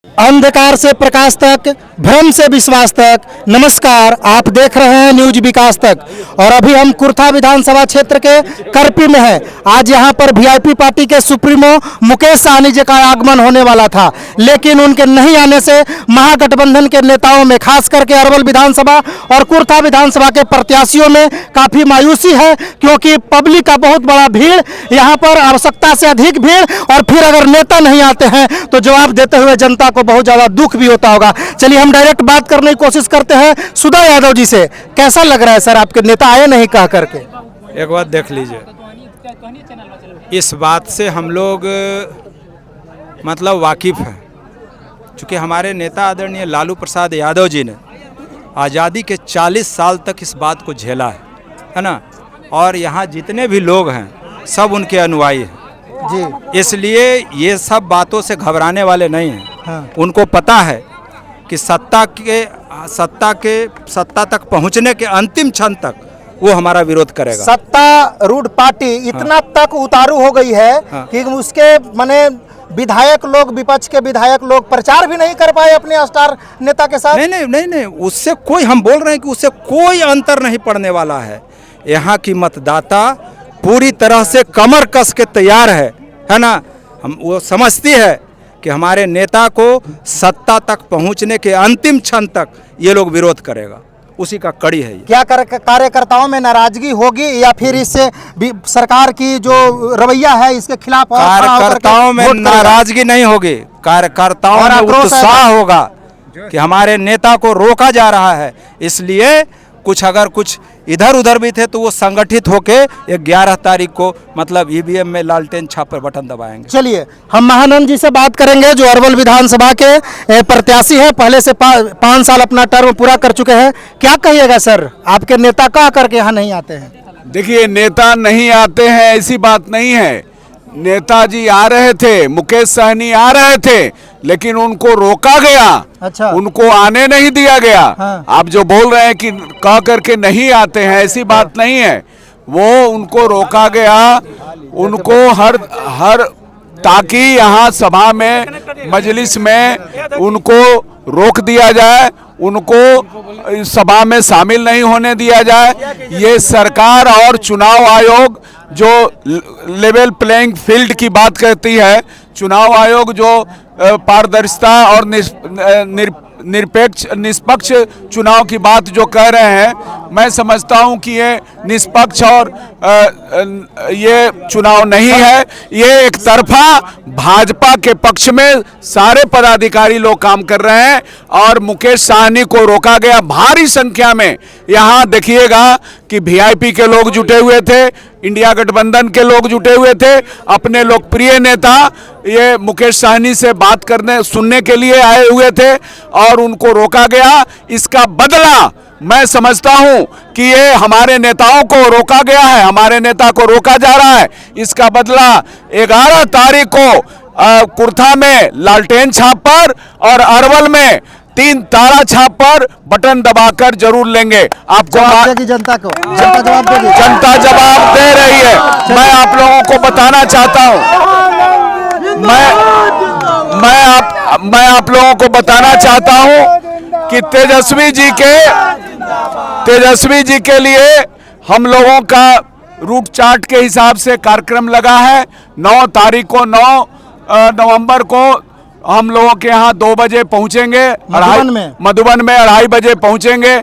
अंधकार से प्रकाश तक, भ्रम से विश्वास तक। नमस्कार, आप देख रहे हैं न्यूज विकास तक। और अभी हम कुर्था विधानसभा क्षेत्र के करपी में हैं। आज यहां पर वीआईपी पार्टी के सुप्रीमो मुकेश सहनी जी का आगमन होने वाला था, लेकिन उनके नहीं आने से महागठबंधन के नेताओं में, खास करके अरवल विधानसभा और कुर्था विधानसभा के प्रत्याशियों में काफी मायूसी है, क्योंकि पब्लिक का बहुत बड़ा भीड़ यहाँ पर, आवश्यकता से अधिक भीड़, और फिर अगर नेता नहीं आते हैं तो जवाब देते हुए जनता को बहुत ज्यादा दुख भी होता होगा। चलिए हम डायरेक्ट बात करने की कोशिश करते हैं सुधा यादव जी से। कैसा लग रहा है सर, आपके नेता आए नहीं कह करके? एक बात देख लीजिए, इस बात से हम लोग मतलब वाकिफ हैं, क्योंकि हमारे नेता आदरणीय लालू प्रसाद यादव जी ने आज़ादी के 40 साल तक इस बात को झेला है ना। और यहाँ जितने भी लोग हैं सब उनके अनुयायी हैं जी। इसलिए ये सब बातों से घबराने वाले नहीं हैं। हाँ। उनको पता है कि सत्ता तक पहुंचने के अंतिम क्षण तक वो हमारा विरोध करेगा। सत्तारूढ़ पार्टी इतना तक उतारू हो गई है कि उसके माने विधायक लोग, विपक्ष के विधायक लोग प्रचार भी नहीं कर पाए अपने स्टार नेता के साथ। नहीं, उससे कोई, हम बोल रहे हैं कि उससे कोई अंतर नहीं पड़ने वाला है। यहाँ की मतदाता पूरी तरह से कमर कस के तैयार है ना। हम वो समझती है कि हमारे नेता को सत्ता तक पहुंचने के अंतिम क्षण तक ये लोग विरोध करेगा, उसी का कड़ी है ये। क्या कार्यकर्ताओं में नाराजगी होगी या फिर इससे सरकार की जो रवैया है इसके खिलाफ? कार्यकर्ताओं में नाराजगी नहीं होगी, कार्यकर्ताओं में उत्साह होगा कि हमारे नेता को रोका जा रहा है। इसलिए अगर कुछ इधर उधर भी थे तो वो संगठित होके 11 तारीख को मतलब ईवीएम में लालटेन छाप पर बटन दबाएंगे। चलिए हम महानंद जी से बात करेंगे, जो अरवल विधानसभा के प्रत्याशी हैं, पहले से 5 साल अपना टर्म पूरा कर चुके हैं। क्या कहिएगा सर, आपके नेता कह करके यहाँ नहीं आते हैं? देखिए, नेता नहीं आते हैं ऐसी बात नहीं है। नेताजी आ रहे थे, मुकेश सहनी आ रहे थे, लेकिन उनको रोका गया। अच्छा। उनको आने नहीं दिया गया। हाँ। आप जो बोल रहे हैं कि कह करके नहीं आते हैं, ऐसी बात नहीं है। वो उनको रोका गया, उनको हर ताकि यहाँ सभा में, मजलिस में उनको रोक दिया जाए, उनको सभा में शामिल नहीं होने दिया जाए। ये सरकार और चुनाव आयोग जो लेवल प्लेइंग फील्ड की बात करती है, चुनाव आयोग जो पारदर्शिता और निष्पक्ष चुनाव की बात जो कह रहे हैं, मैं समझता हूं कि ये निष्पक्ष और ये चुनाव नहीं है। ये एक तरफा भाजपा के पक्ष में सारे पदाधिकारी लोग काम कर रहे हैं और मुकेश सहनी को रोका गया भारी संख्या में। यहाँ देखिएगा कि वीआईपी के लोग जुटे हुए थे, इंडिया गठबंधन के लोग जुटे हुए थे, अपने लोकप्रिय नेता ये मुकेश सहनी से बात करने सुनने के लिए आए हुए थे और उनको रोका गया। इसका बदला मैं समझता हूं कि ये हमारे नेताओं को रोका गया है, हमारे नेता को रोका जा रहा है। इसका बदला 11 तारीख को कुर्था में लालटेन छाप पर और अरवल में 3 तारा छाप पर बटन दबाकर जरूर लेंगे। आपको जनता को जनता जवाब दे रही है। मैं आप लोगों को बताना चाहता हूं, मैं आप लोगों को बताना चाहता हूं कि तेजस्वी जी के लिए हम लोगों का रूट चार्ट के हिसाब से कार्यक्रम लगा है। 9 तारीख को 9 नवंबर को हम लोगों के यहाँ 2 बजे पहुंचेंगे, मधुबन में 2:30 बजे पहुंचेंगे।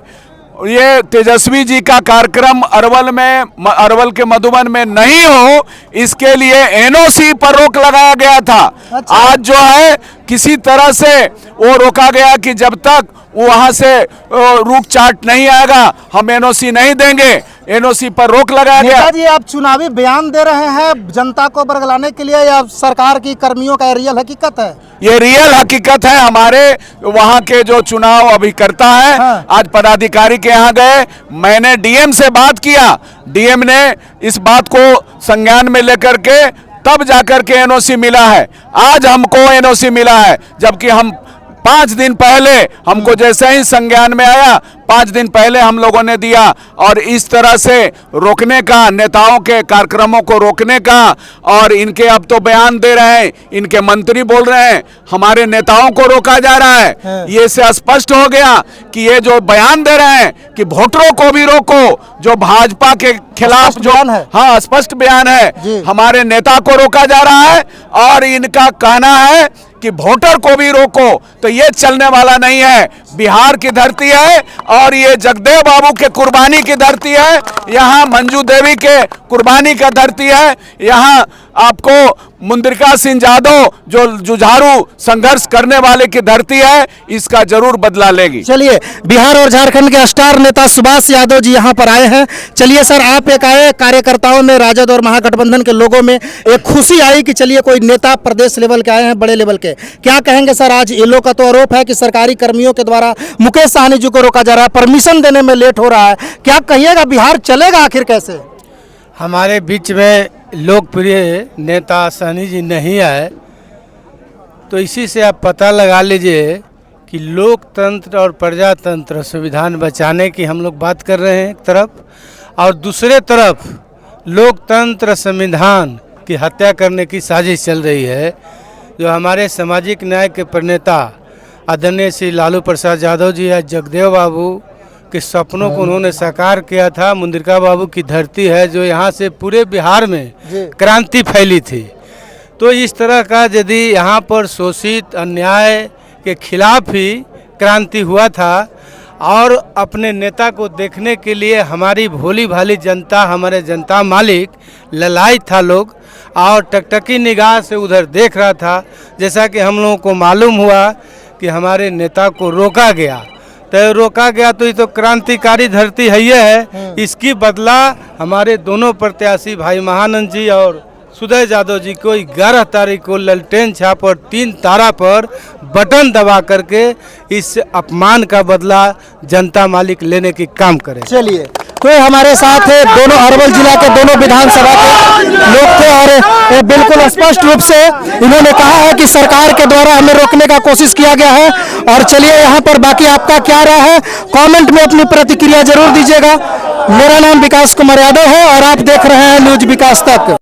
ये तेजस्वी जी का कार्यक्रम अरवल के मधुबन में नहीं हो, इसके लिए एनओसी पर रोक लगाया गया था। अच्छा। आज जो है किसी तरह से वो रोका गया कि जब तक वहां से रूट चार्ट नहीं आएगा हम एनओसी नहीं देंगे। एनओसी पर रोक लगाया गया। जी, आप चुनावी बयान दे रहे हैं जनता को बरगलाने के लिए या सरकार की कर्मियों का रियल हकीकत है? ये रियल हकीकत है। हमारे वहाँ के जो चुनाव अभिकर्ता है, हाँ। आज पदाधिकारी के यहाँ गए, मैंने डीएम से बात किया, डीएम ने इस बात को संज्ञान में लेकर के तब जाकर के एनओसी मिला है। आज हमको एनओसी मिला है, जबकि हम 5 दिन पहले हमको जैसे ही संज्ञान में आया 5 दिन पहले हम लोगों ने दिया। और इस तरह से रोकने का, नेताओं के कार्यक्रमों को रोकने का, और इनके अब तो बयान दे रहे हैं, इनके मंत्री बोल रहे हैं हमारे नेताओं को रोका जा रहा है। ये से स्पष्ट हो गया कि ये जो बयान दे रहे हैं कि वोटरों को भी रोको, जो भाजपा के खिलाफ जो, हाँ स्पष्ट बयान है, हमारे नेता को रोका जा रहा है। और इनका कहना है कि वोटर को भी रोको, तो ये चलने वाला नहीं है। बिहार की धरती है और ये जगदेव बाबू के कुर्बानी की धरती है, यहाँ मंजू देवी के कुर्बानी का धरती है, यहाँ आपको मुंद्रिका सिंह यादव जो जुझारू संघर्ष करने वाले की धरती है, इसका जरूर बदला लेगी। चलिए, बिहार और झारखंड के स्टार नेता सुभाष यादव जी यहाँ पर आए हैं। चलिए सर, आप एक आए, कार्यकर्ताओं में, राजद और महागठबंधन के लोगों में एक खुशी आई कि चलिए कोई नेता प्रदेश लेवल के आए हैं, बड़े लेवल के। क्या कहेंगे सर? आज येलो का तो आरोप है कि सरकारी कर्मियों के द्वारा मुकेश सहनी जी को रोका जा रहा है, परमिशन देने में लेट हो रहा है, क्या कहिएगा? बिहार चलेगा आखिर कैसे? हमारे बीच में लोकप्रिय नेता सहनी जी नहीं आए, तो इसी से आप पता लगा लीजिए कि लोकतंत्र और प्रजातंत्र, संविधान बचाने की हम लोग बात कर रहे हैं एक तरफ, और दूसरे तरफ लोकतंत्र संविधान की हत्या करने की साजिश चल रही है। जो हमारे सामाजिक न्याय के प्रणेता आदरणीय श्री लालू प्रसाद यादव जी है, जगदेव बाबू के सपनों को उन्होंने साकार किया था। मुंद्रिका बाबू की धरती है जो यहाँ से पूरे बिहार में क्रांति फैली थी। तो इस तरह का यदि यहाँ पर शोषित अन्याय के खिलाफ ही क्रांति हुआ था, और अपने नेता को देखने के लिए हमारी भोली भाली जनता, हमारे जनता मालिक ललायत था लोग, और टकटकी निगाह से उधर देख रहा था। जैसा कि हम लोगों को मालूम हुआ कि हमारे नेता को रोका गया, तो रोका गया तो ये तो क्रांतिकारी धरती है ये है। इसकी बदला हमारे दोनों प्रत्याशी भाई महानंद जी और सुदय यादव जी को 11 तारीख को ललटेन छाप और 3 तारा पर बटन दबा करके इस अपमान का बदला जनता मालिक लेने की काम करे। चलिए, तो हमारे साथ है दोनों अरवल जिला के दोनों विधानसभा के लोग थे, और ये बिल्कुल स्पष्ट रूप से इन्होंने कहा है कि सरकार के द्वारा हमें रोकने का कोशिश किया गया है। और चलिए, यहाँ पर बाकी आपका क्या राय है, कमेंट में अपनी प्रतिक्रिया जरूर दीजिएगा। मेरा नाम विकास कुमार यादव है और आप देख रहे हैं न्यूज विकास तक।